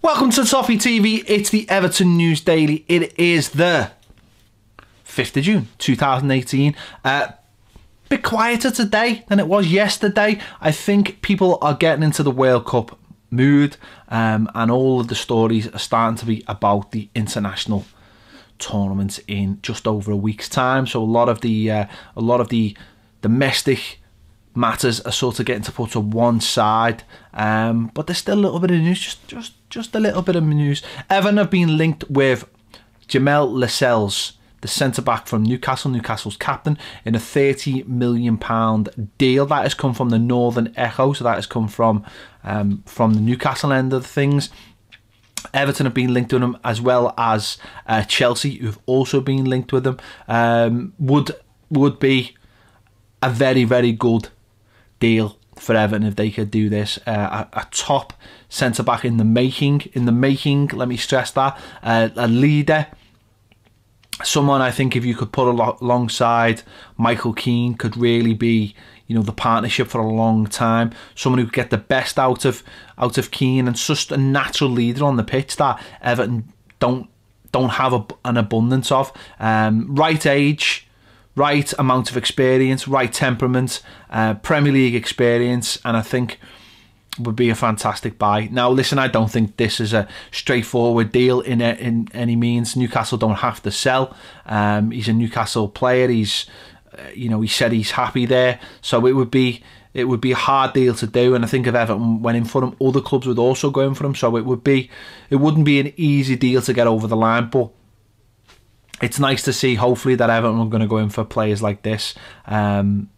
Welcome to Toffee TV. It's the Everton News Daily. It is the 5th of June 2018. Bit quieter today than it was yesterday. I think people are getting into the World Cup mood, and all of the stories are starting to be about the international tournament in just over a week's time. So a lot of the domestic matters are sort of getting to put to one side, but there's still a little bit of news, just a little bit of news. Everton have been linked with Lascelles, the centre-back from Newcastle, Newcastle's captain, in a £30 million deal. That has come from the Northern Echo, so that has come from the Newcastle end of things. Everton have been linked with him, as well as Chelsea, who've also been linked with him. Would be a very, very good deal for Everton if they could do this. A top centre-back in the making, let me stress that. A leader. Someone I think if you could put alongside Michael Keane could really be, you know, the partnership for a long time. Someone who could get the best out of Keane, and just a natural leader on the pitch that Everton don't have an abundance of. Right age, right amount of experience, right temperament, Premier League experience, and I think would be a fantastic buy. Now, listen, I don't think this is a straightforward deal in any means. Newcastle don't have to sell. He's a Newcastle player. He's, he said he's happy there. So it would be a hard deal to do. And I think if Everton went in for him, other clubs would also go in for him. So it wouldn't be an easy deal to get over the line. But it's nice to see, hopefully, that Everton are going to go in for players like this in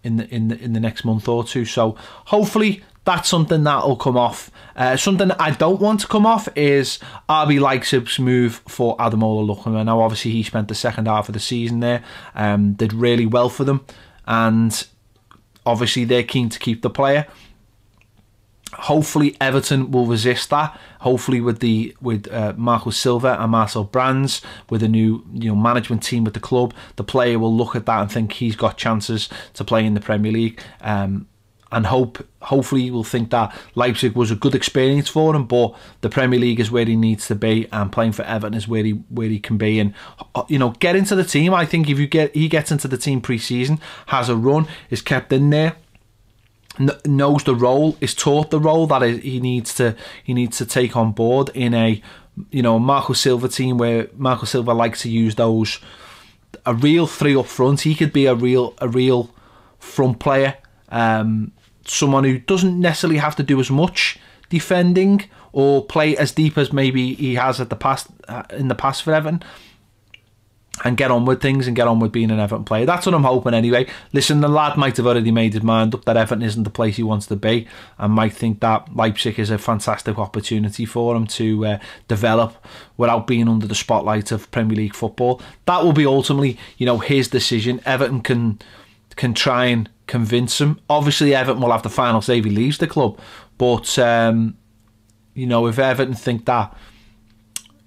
the next month or two. So hopefully that's something that'll come off. Something I don't want to come off is RB Leipzig's move for Ademola Lookman. Now, obviously, he spent the second half of the season there, did really well for them, and obviously they're keen to keep the player. Hopefully Everton will resist that. Hopefully with Marco Silva and Marcel Brands, with a new management team with the club, the player will look at that and think he's got chances to play in the Premier League. And hopefully we'll think that Leipzig was a good experience for him, but the Premier League is where he needs to be, and playing for Everton is where he can be. And get into the team. I think if he gets into the team pre-season, has a run, is kept in there, knows the role, is taught the role that he needs to take on board in a Marco Silva team, where Marco Silva likes to use a real three up front. He could be a real front player. Someone who doesn't necessarily have to do as much defending or play as deep as maybe he has in the past for Everton, and get on with things and get on with being an Everton player. That's what I'm hoping anyway. Listen, the lad might have already made his mind up that Everton isn't the place he wants to be, and might think that Leipzig is a fantastic opportunity for him to develop without being under the spotlight of Premier League football. That will be ultimately, his decision. Everton can try and convince him. Obviously, Everton will have the final say if he leaves the club. But if Everton think that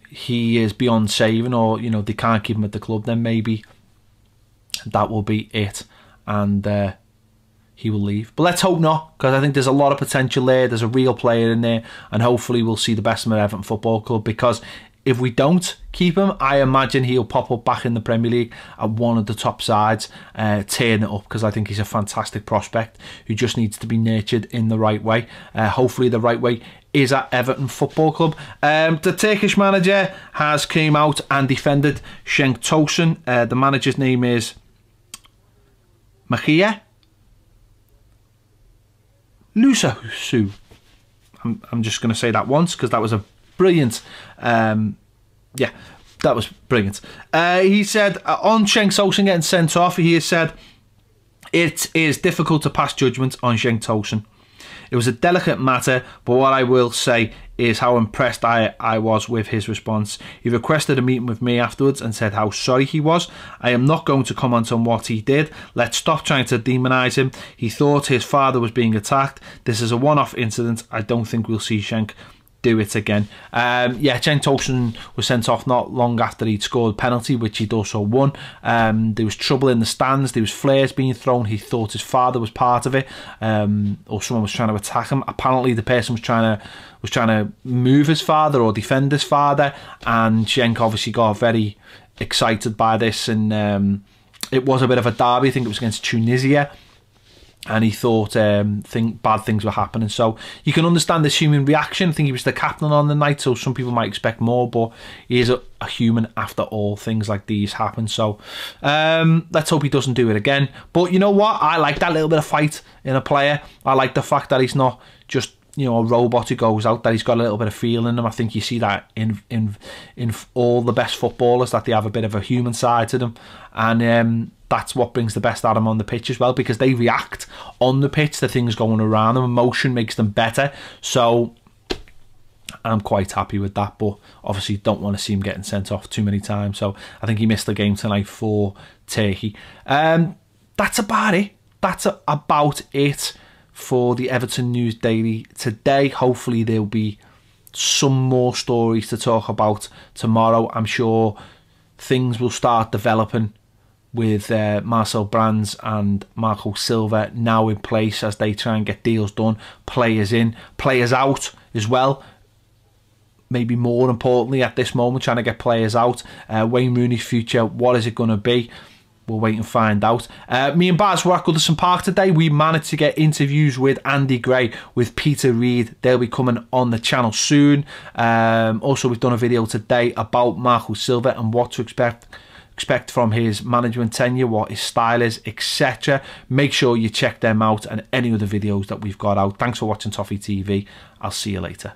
he is beyond saving, or they can't keep him at the club, then maybe that will be it, and he will leave. But let's hope not, because I think there's a lot of potential there. There's a real player in there, and hopefully we'll see the best of Everton Football Club, because if we don't keep him, I imagine he'll pop up back in the Premier League at one of the top sides, tearing it up, because I think he's a fantastic prospect who just needs to be nurtured in the right way. Hopefully the right way is at Everton Football Club. The Turkish manager has came out and defended Cenk Tosun. The manager's name is McGibbon. Lusasu. I'm just going to say that once, because that was a brilliant, that was brilliant. He said on Cenk Tosun getting sent off, he has said it is difficult to pass judgment on Cenk Tosun. It was a delicate matter, but what I will say is how impressed I was with his response. He requested a meeting with me afterwards and said how sorry he was. I am not going to comment on what he did. Let's stop trying to demonise him. He thought his father was being attacked. This is a one-off incident. I don't think we'll see Cenk do it again. Yeah, Cenk Tosun was sent off not long after he'd scored a penalty, which he'd also won. There was trouble in the stands. There was flares being thrown. He thought his father was part of it, or someone was trying to attack him. Apparently, the person was trying to move his father or defend his father, and Cenk obviously got very excited by this, and it was a bit of a derby. I think it was against Tunisia. And he thought bad things were happening. So you can understand this human reaction. I think he was the captain on the night, so some people might expect more, but he is a human after all. Things like these happen. So let's hope he doesn't do it again. But you know what? I like that little bit of fight in a player. I like the fact that he's not just, you know, a robot who goes out, that he's got a little bit of feel in him. I think you see that in all the best footballers, that they have a bit of a human side to them. And that's what brings the best out of them on the pitch as well, because they react on the pitch to things going around them. Emotion makes them better. So I'm quite happy with that, but obviously don't want to see him getting sent off too many times. So I think he missed the game tonight for Turkey. That's about it. That's about it for the Everton News Daily today. Hopefully there'll be some more stories to talk about tomorrow. I'm sure things will start developing with Marcel Brands and Marco Silva now in place as they try and get deals done, players in, players out as well. Maybe more importantly at this moment, trying to get players out. Wayne Rooney's future, what is it going to be? We'll wait and find out. Me and Baz were at Goodison Park today. We managed to get interviews with Andy Gray, with Peter Reid. They'll be coming on the channel soon. Also, we've done a video today about Marco Silva and what to expect from his management tenure, what his style is, etc. Make sure you check them out and any other videos that we've got out. Thanks for watching Toffee TV. I'll see you later.